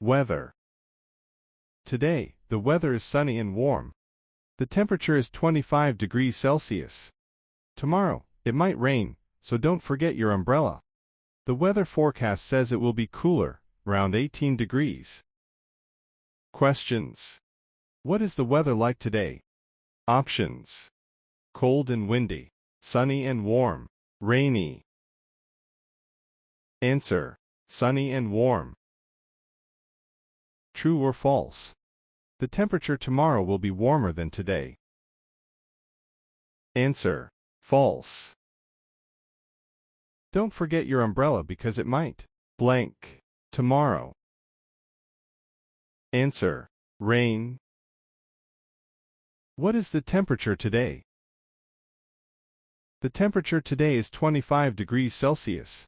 Weather. Today, the weather is sunny and warm. The temperature is 25 degrees Celsius. Tomorrow, it might rain, so don't forget your umbrella. The weather forecast says it will be cooler, around 18 degrees. Questions. What is the weather like today? Options. Cold and windy, sunny and warm, rainy. Answer. Sunny and warm. True or false? The temperature tomorrow will be warmer than today. Answer. False. Don't forget your umbrella because it might blank tomorrow. Answer. Rain. What is the temperature today? The temperature today is 25 degrees Celsius.